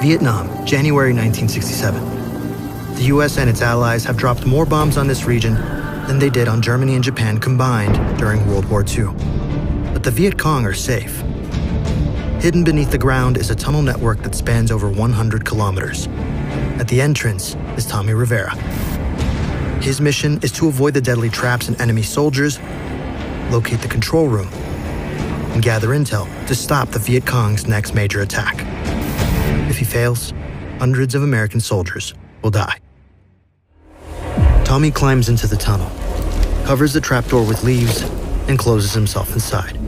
Vietnam, January 1967. The US and its allies have dropped more bombs on this region than they did on Germany and Japan combined during World War II. But the Viet Cong are safe. Hidden beneath the ground is a tunnel network that spans over 100 kilometers. At the entrance is Tommy Rivera. His mission is to avoid the deadly traps and enemy soldiers, locate the control room, and gather intel to stop the Viet Cong's next major attack. If he fails, hundreds of American soldiers will die. Tommy climbs into the tunnel, covers the trapdoor with leaves, and closes himself inside.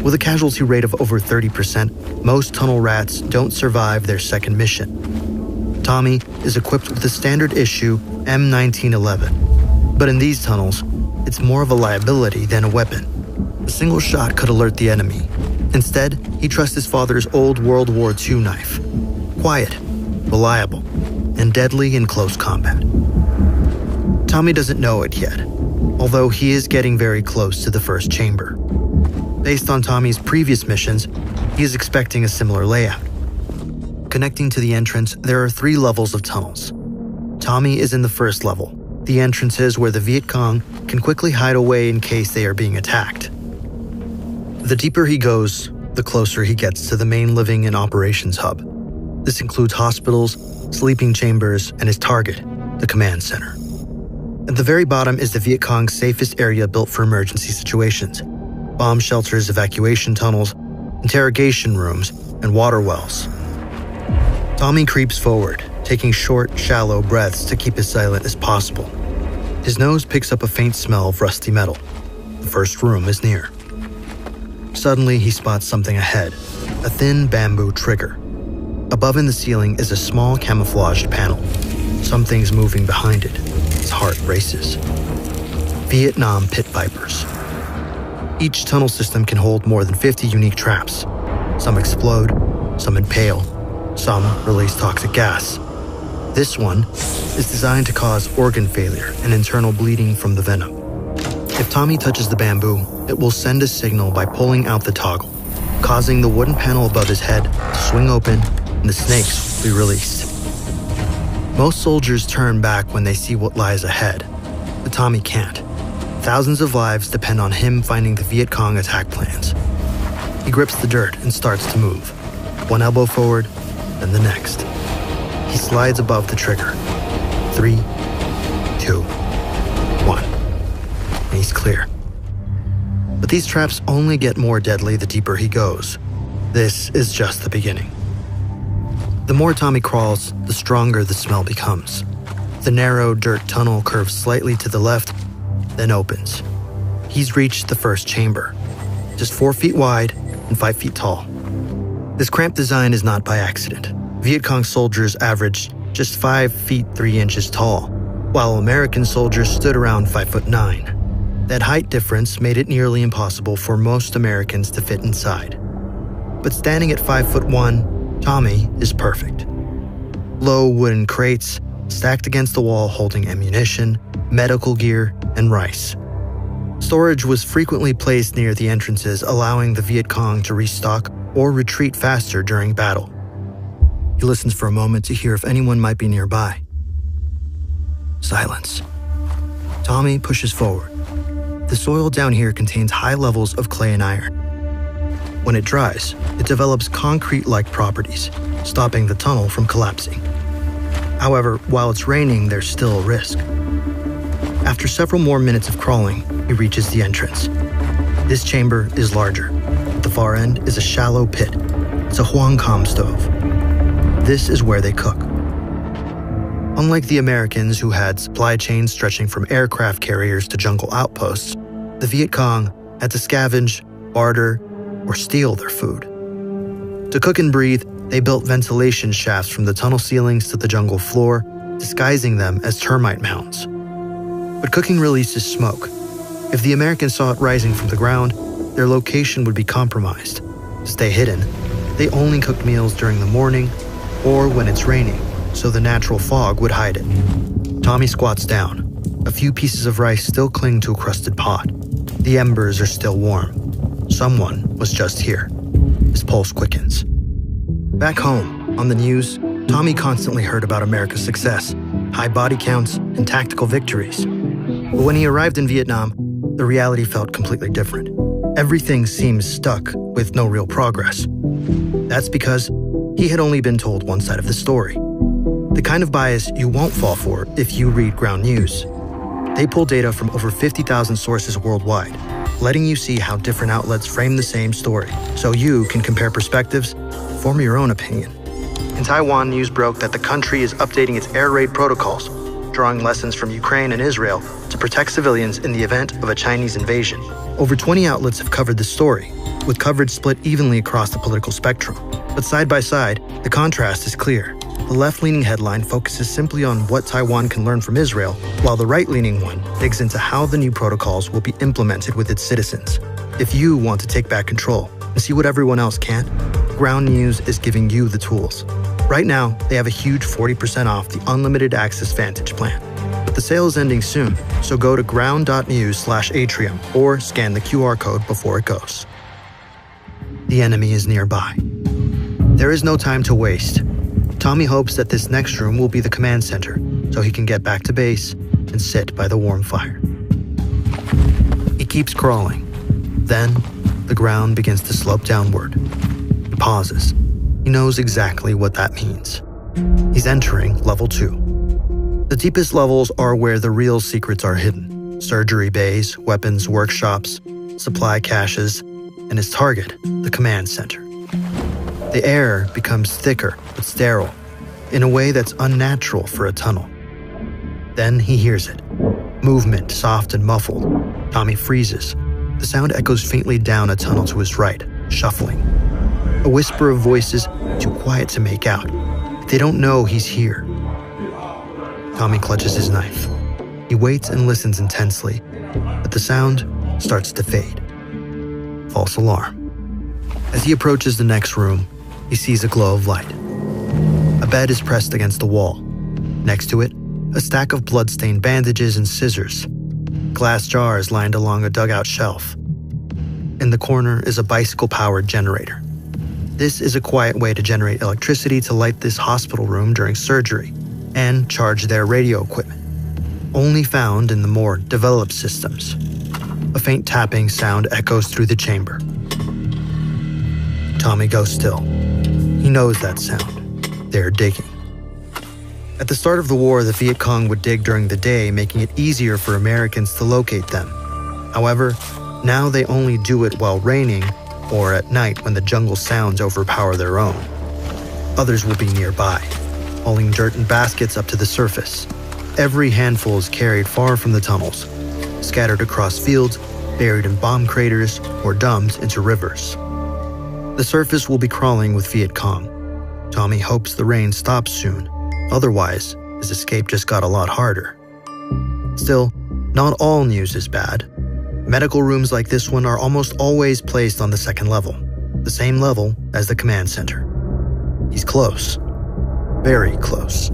With a casualty rate of over 30%, most tunnel rats don't survive their second mission. Tommy is equipped with a standard issue M1911, but in these tunnels, it's more of a liability than a weapon. A single shot could alert the enemy. Instead, he trusts his father's old World War II knife. Quiet, reliable, and deadly in close combat. Tommy doesn't know it yet, although he is getting very close to the first chamber. Based on Tommy's previous missions, he is expecting a similar layout. Connecting to the entrance, there are 3 levels of tunnels. Tommy is in the first level. The entrance is where the Viet Cong can quickly hide away in case they are being attacked. The deeper he goes, the closer he gets to the main living and operations hub. This includes hospitals, sleeping chambers, and his target, the command center. At the very bottom is the Viet Cong's safest area built for emergency situations. Bomb shelters, evacuation tunnels, interrogation rooms, and water wells. Tommy creeps forward, taking short, shallow breaths to keep as silent as possible. His nose picks up a faint smell of rusty metal. The first room is near. Suddenly, he spots something ahead, a thin bamboo trigger. Above in the ceiling is a small camouflaged panel. Something's moving behind it. His heart races. Vietnam pit vipers. Each tunnel system can hold more than 50 unique traps. Some explode, some impale, some release toxic gas. This one is designed to cause organ failure and internal bleeding from the venom. If Tommy touches the bamboo, it will send a signal by pulling out the toggle, causing the wooden panel above his head to swing open and the snakes will be released. Most soldiers turn back when they see what lies ahead, but Tommy can't. Thousands of lives depend on him finding the Viet Cong attack plans. He grips the dirt and starts to move. One elbow forward, then the next. He slides above the trigger. 3, 2, 1. And he's clear. But these traps only get more deadly the deeper he goes. This is just the beginning. The more Tommy crawls, the stronger the smell becomes. The narrow dirt tunnel curves slightly to the left, then opens. He's reached the first chamber, just 4 feet wide and 5 feet tall. This cramped design is not by accident. Viet Cong soldiers averaged just 5 feet 3 inches tall, while American soldiers stood around 5'9". That height difference made it nearly impossible for most Americans to fit inside. But standing at 5'1", Tommy is perfect. Low wooden crates stacked against the wall holding ammunition, medical gear, and rice. Storage was frequently placed near the entrances, allowing the Viet Cong to restock or retreat faster during battle. He listens for a moment to hear if anyone might be nearby. Silence. Tommy pushes forward. The soil down here contains high levels of clay and iron. When it dries, it develops concrete-like properties, stopping the tunnel from collapsing. However, while it's raining, there's still a risk. After several more minutes of crawling, he reaches the entrance. This chamber is larger. At the far end is a shallow pit. It's a Huang Com stove. This is where they cook. Unlike the Americans who had supply chains stretching from aircraft carriers to jungle outposts, the Viet Cong had to scavenge, barter, or steal their food. To cook and breathe, they built ventilation shafts from the tunnel ceilings to the jungle floor, disguising them as termite mounds. But cooking releases smoke. If the Americans saw it rising from the ground, their location would be compromised. To stay hidden, they only cooked meals during the morning or when it's raining, so the natural fog would hide it. Tommy squats down. A few pieces of rice still cling to a crusted pot. The embers are still warm. Someone was just here. His pulse quickens. Back home, On the news, Tommy constantly heard about America's success, high body counts, and tactical victories. But when he arrived in Vietnam, the reality felt completely different. Everything seemed stuck with no real progress. That's because he had only been told one side of the story. The kind of bias you won't fall for if you read ground news. They pull data from over 50,000 sources worldwide, letting you see how different outlets frame the same story, so you can compare perspectives, form your own opinion. In Taiwan, news broke that the country is updating its air raid protocols, drawing lessons from Ukraine and Israel to protect civilians in the event of a Chinese invasion. Over 20 outlets have covered the story, with coverage split evenly across the political spectrum. But side by side, the contrast is clear. The left-leaning headline focuses simply on what Taiwan can learn from Israel, while the right-leaning one digs into how the new protocols will be implemented with its citizens. If you want to take back control and see what everyone else can't, Ground News is giving you the tools. Right now, they have a huge 40% off the Unlimited Access Vantage plan. But the sale is ending soon, so go to ground.news/atrium or scan the QR code before it goes. The enemy is nearby. There is no time to waste. Tommy hopes that this next room will be the command center, so he can get back to base and sit by the warm fire. He keeps crawling. Then, the ground begins to slope downward. He pauses. He knows exactly what that means. He's entering level 2. The deepest levels are where the real secrets are hidden. Surgery bays, weapons workshops, supply caches, and his target, the command center. The air becomes thicker but sterile, in a way that's unnatural for a tunnel. Then he hears it. Movement, soft and muffled. Tommy freezes. The sound echoes faintly down a tunnel to his right, shuffling. A whisper of voices too quiet to make out. They don't know he's here. Tommy clutches his knife. He waits and listens intensely, but the sound starts to fade. False alarm. As he approaches the next room, he sees a glow of light. A bed is pressed against the wall. Next to it, a stack of blood-stained bandages and scissors. Glass jars lined along a dugout shelf. In the corner is a bicycle-powered generator. This is a quiet way to generate electricity to light this hospital room during surgery and charge their radio equipment, only found in the more developed systems. A faint tapping sound echoes through the chamber. Tommy goes still. He knows that sound. They're digging. At the start of the war, the Viet Cong would dig during the day, making it easier for Americans to locate them. However, now they only do it while raining or at night when the jungle sounds overpower their own. Others will be nearby, hauling dirt in baskets up to the surface. Every handful is carried far from the tunnels, scattered across fields, buried in bomb craters, or dumped into rivers. The surface will be crawling with Viet Cong. Tommy hopes the rain stops soon. Otherwise, his escape just got a lot harder. Still, not all news is bad. Medical rooms like this one are almost always placed on the second level, the same level as the command center. He's close. Very close.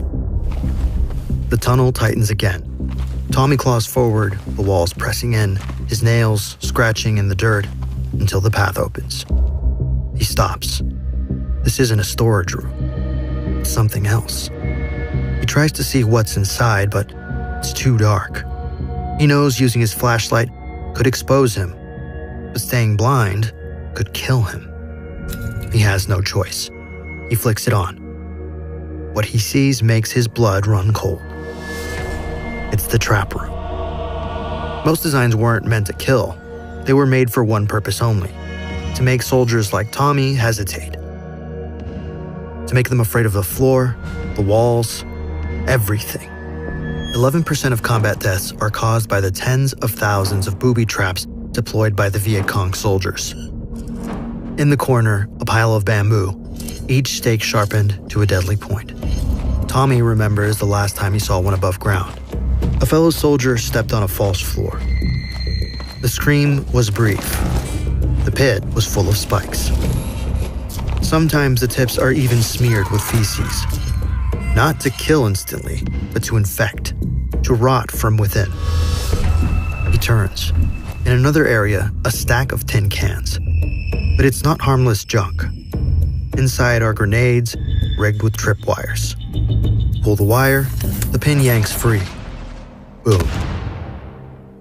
The tunnel tightens again. Tommy claws forward, the walls pressing in, his nails scratching in the dirt until the path opens. He stops. This isn't a storage room. It's something else. He tries to see what's inside, but it's too dark. He knows using his flashlight could expose him, but staying blind could kill him. He has no choice. He flicks it on. What he sees makes his blood run cold. It's the trap room. Most designs weren't meant to kill. They were made for one purpose only: to make soldiers like Tommy hesitate. To make them afraid of the floor, the walls, everything. 11% of combat deaths are caused by the tens of thousands of booby traps deployed by the Viet Cong soldiers. In the corner, a pile of bamboo, each stake sharpened to a deadly point. Tommy remembers the last time he saw one above ground. A fellow soldier stepped on a false floor. The scream was brief. The pit was full of spikes. Sometimes the tips are even smeared with feces. Not to kill instantly, but to infect, to rot from within. He turns. In another area, a stack of tin cans. But it's not harmless junk. Inside are grenades, rigged with tripwires. Pull the wire, the pin yanks free. Boom.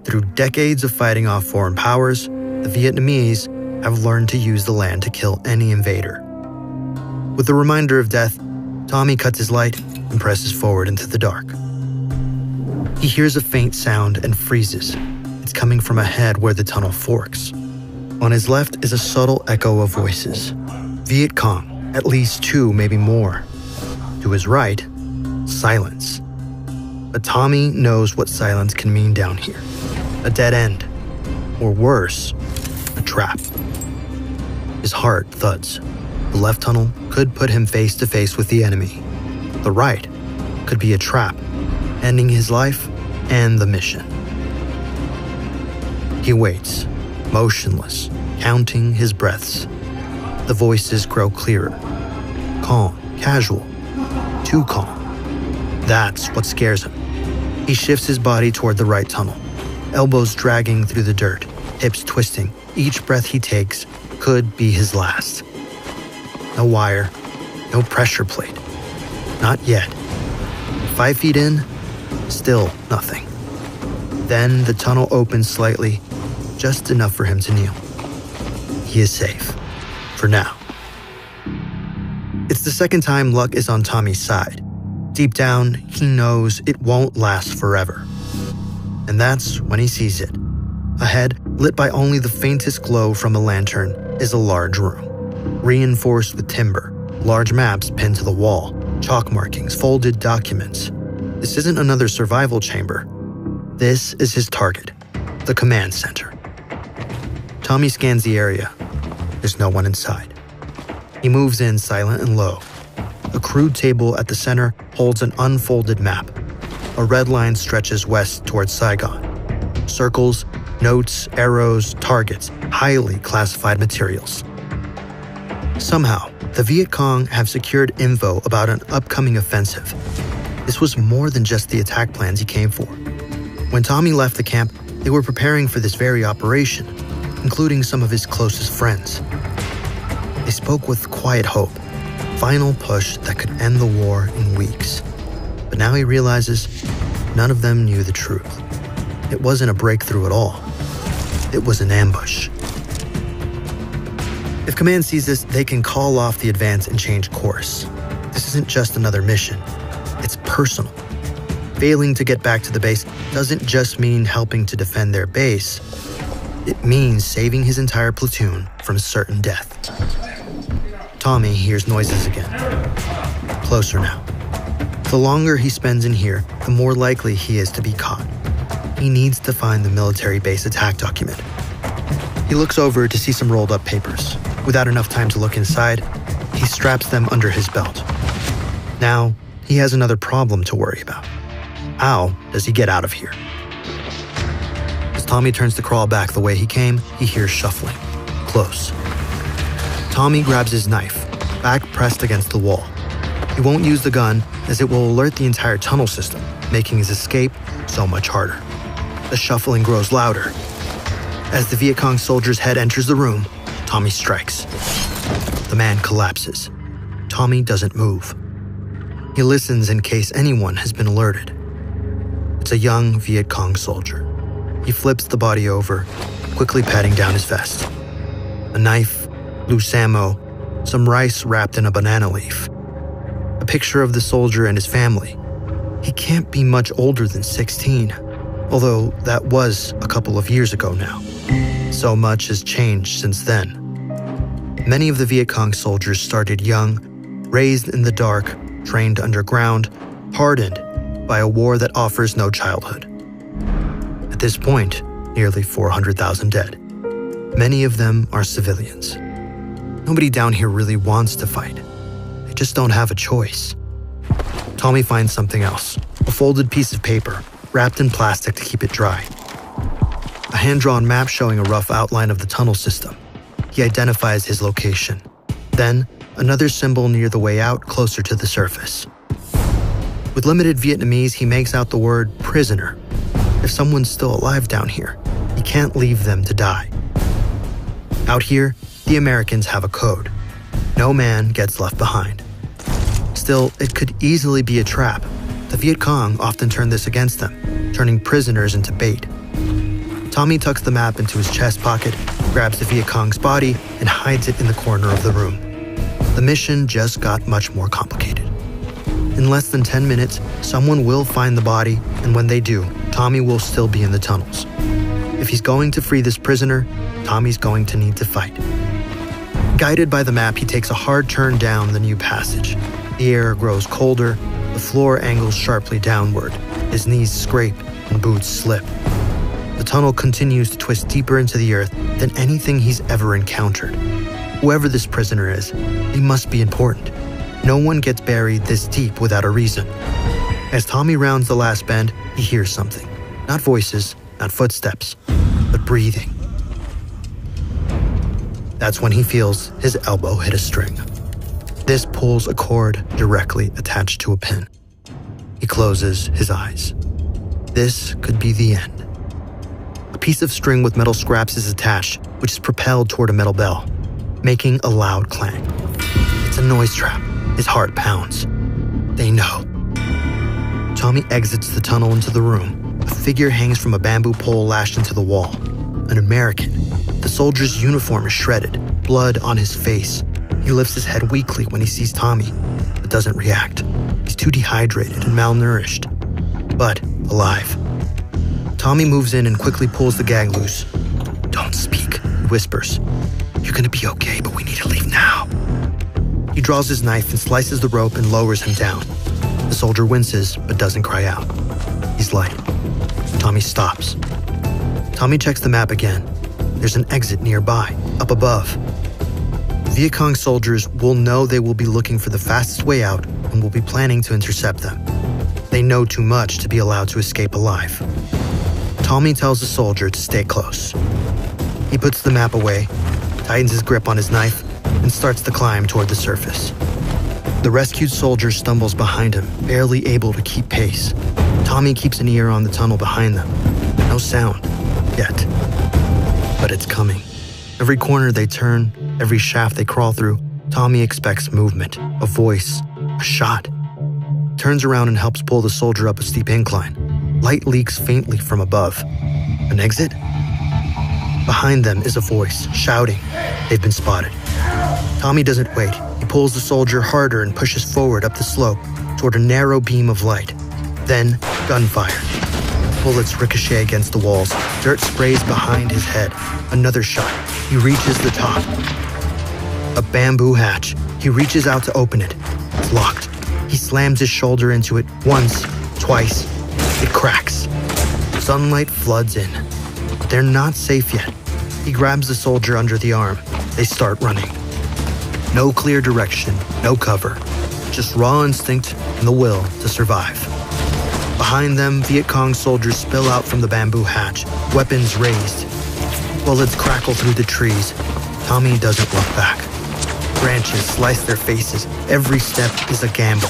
Through decades of fighting off foreign powers, the Vietnamese have learned to use the land to kill any invader. With the reminder of death, Tommy cuts his light and presses forward into the dark. He hears a faint sound and freezes. It's coming from ahead where the tunnel forks. On his left is a subtle echo of voices. Viet Cong, at least 2, maybe more. To his right, silence. But Tommy knows what silence can mean down here. A dead end. Or worse, a trap. His heart thuds. The left tunnel could put him face to face with the enemy. The right could be a trap, ending his life and the mission. He waits, motionless, counting his breaths. The voices grow clearer. Calm, casual, too calm. That's what scares him. He shifts his body toward the right tunnel, elbows dragging through the dirt, hips twisting. Each breath he takes could be his last. No wire, no pressure plate. Not yet. 5 feet in, still nothing. Then the tunnel opens slightly, just enough for him to kneel. He is safe, for now. It's the second time luck is on Tommy's side. Deep down, he knows it won't last forever. And that's when he sees it. Ahead, lit by only the faintest glow from a lantern, is a large room. Reinforced with timber, large maps pinned to the wall, chalk markings, folded documents. This isn't another survival chamber. This is his target, the command center. Tommy scans the area. There's no one inside. He moves in silent and low. A crude table at the center holds an unfolded map. A red line stretches west towards Saigon. Circles, notes, arrows, targets, highly classified materials. Somehow, the Viet Cong have secured info about an upcoming offensive. This was more than just the attack plans he came for. When Tommy left the camp, they were preparing for this very operation, including some of his closest friends. They spoke with quiet hope, final push that could end the war in weeks. But now he realizes none of them knew the truth. It wasn't a breakthrough at all. It was an ambush. If Command sees this, they can call off the advance and change course. This isn't just another mission. It's personal. Failing to get back to the base doesn't just mean helping to defend their base. It means saving his entire platoon from certain death. Tommy hears noises again. Closer now. The longer he spends in here, the more likely he is to be caught. He needs to find the military base attack document. He looks over to see some rolled up papers. Without enough time to look inside, he straps them under his belt. Now, he has another problem to worry about. How does he get out of here? As Tommy turns to crawl back the way he came, he hears shuffling. Close. Tommy grabs his knife, back pressed against the wall. He won't use the gun as it will alert the entire tunnel system, making his escape so much harder. The shuffling grows louder. As the Viet Cong soldier's head enters the room, Tommy strikes. The man collapses. Tommy doesn't move. He listens in case anyone has been alerted. It's a young Viet Cong soldier. He flips the body over, quickly patting down his vest. A knife, loose ammo, some rice wrapped in a banana leaf. A picture of the soldier and his family. He can't be much older than 16, although that was a couple of years ago now. So much has changed since then. Many of the Viet Cong soldiers started young, raised in the dark, trained underground, hardened by a war that offers no childhood. At this point, nearly 400,000 dead. Many of them are civilians. Nobody down here really wants to fight. They just don't have a choice. Tommy finds something else, a folded piece of paper, wrapped in plastic to keep it dry. A hand-drawn map showing a rough outline of the tunnel system. He identifies his location. Then, another symbol near the way out, closer to the surface. With limited Vietnamese, he makes out the word prisoner. If someone's still alive down here, he can't leave them to die. Out here, the Americans have a code. No man gets left behind. Still, it could easily be a trap. The Viet Cong often turn this against them, turning prisoners into bait. Tommy tucks the map into his chest pocket, grabs the Viet Cong's body, and hides it in the corner of the room. The mission just got much more complicated. In less than 10 minutes, someone will find the body, and when they do, Tommy will still be in the tunnels. If he's going to free this prisoner, Tommy's going to need to fight. Guided by the map, he takes a hard turn down the new passage. The air grows colder, the floor angles sharply downward, his knees scrape and boots slip. The tunnel continues to twist deeper into the earth than anything he's ever encountered. Whoever this prisoner is, he must be important. No one gets buried this deep without a reason. As Tommy rounds the last bend, he hears something. Not voices, not footsteps, but breathing. That's when he feels his elbow hit a string. This pulls a cord directly attached to a pin. He closes his eyes. This could be the end. A piece of string with metal scraps is attached, which is propelled toward a metal bell, making a loud clang. It's a noise trap. His heart pounds. They know. Tommy exits the tunnel into the room. A figure hangs from a bamboo pole lashed into the wall. An American. The soldier's uniform is shredded, blood on his face. He lifts his head weakly when he sees Tommy, but doesn't react. He's too dehydrated and malnourished, but alive. Tommy moves in and quickly pulls the gag loose. "Don't speak," he whispers. "You're gonna be okay, but we need to leave now." He draws his knife and slices the rope and lowers him down. The soldier winces, but doesn't cry out. He's light. Tommy stops. Tommy checks the map again. There's an exit nearby, up above. Viet Cong soldiers will know they will be looking for the fastest way out and will be planning to intercept them. They know too much to be allowed to escape alive. Tommy tells the soldier to stay close. He puts the map away, tightens his grip on his knife, and starts to climb toward the surface. The rescued soldier stumbles behind him, barely able to keep pace. Tommy keeps an ear on the tunnel behind them. No sound, yet. But it's coming. Every corner they turn, every shaft they crawl through, Tommy expects movement, a voice, a shot. Turns around and helps pull the soldier up a steep incline. Light leaks faintly from above. An exit? Behind them is a voice, shouting. They've been spotted. Tommy doesn't wait. He pulls the soldier harder and pushes forward up the slope toward a narrow beam of light. Then, gunfire. Bullets ricochet against the walls. Dirt sprays behind his head. Another shot. He reaches the top. A bamboo hatch. He reaches out to open it. It's locked. He slams his shoulder into it once, twice. It cracks. Sunlight floods in. But they're not safe yet. He grabs the soldier under the arm. They start running. No clear direction, no cover. Just raw instinct and the will to survive. Behind them, Viet Cong soldiers spill out from the bamboo hatch, weapons raised. Bullets crackle through the trees. Tommy doesn't look back. Branches slice their faces. Every step is a gamble.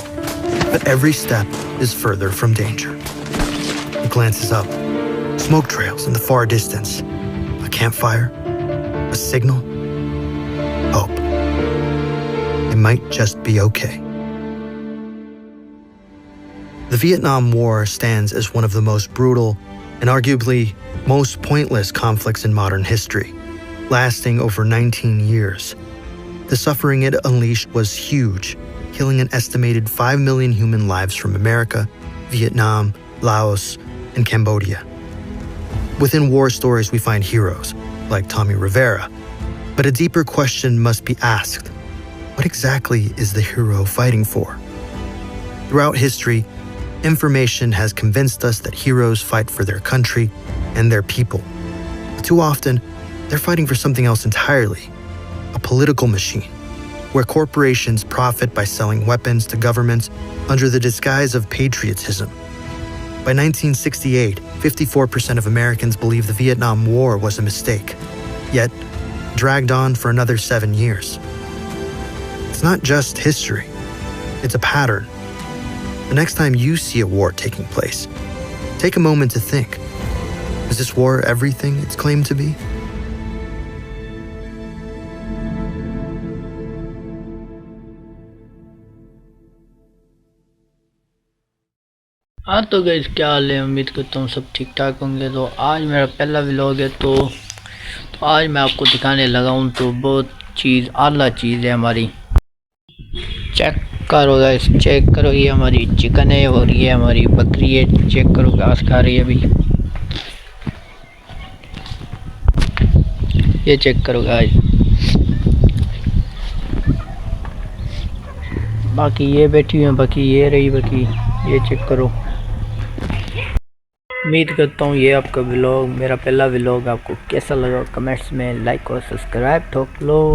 But every step is further from danger. He glances up. Smoke trails in the far distance. A campfire. A signal. Hope. It might just be okay. The Vietnam War stands as one of the most brutal and arguably most pointless conflicts in modern history, lasting over 19 years. The suffering it unleashed was huge, killing an estimated 5 million human lives from America, Vietnam, Laos, and Cambodia. Within war stories, we find heroes, like Tommy Rivera. But a deeper question must be asked. What exactly is the hero fighting for? Throughout history, information has convinced us that heroes fight for their country and their people. But too often, they're fighting for something else entirely, a political machine, where corporations profit by selling weapons to governments under the disguise of patriotism. By 1968, 54% of Americans believed the Vietnam War was a mistake, yet dragged on for another 7 years. It's not just history, it's a pattern. The next time you see a war taking place, take a moment to think, is this war everything it's claimed to be? हाँ तो guys, क्या हाल है? उम्मीद करता हूँ सब ठीक ठाक होंगे। तो आज मेरा पहला व्लॉग है, तो आज मैं आपको दिखाने लगा हूँ तो बहुत चीज़ आला चीज़ है हमारी। चेक करो गाइस, चेक करो, ये हमारी चिकन है और ये हमारी बकरी है। चेक करो, घास खा रही है अभी। ये चेक करो गाइस, बाकी ये बैठी हुई है, बाकी ये रही बाकी। ये चेक करो। उम्मीद करता हूँ ये आपका व्लॉग, मेरा पहला व्लॉग आपको कैसा लगा कमेंट्स में लाइक और सब्सक्राइब ठोक लो।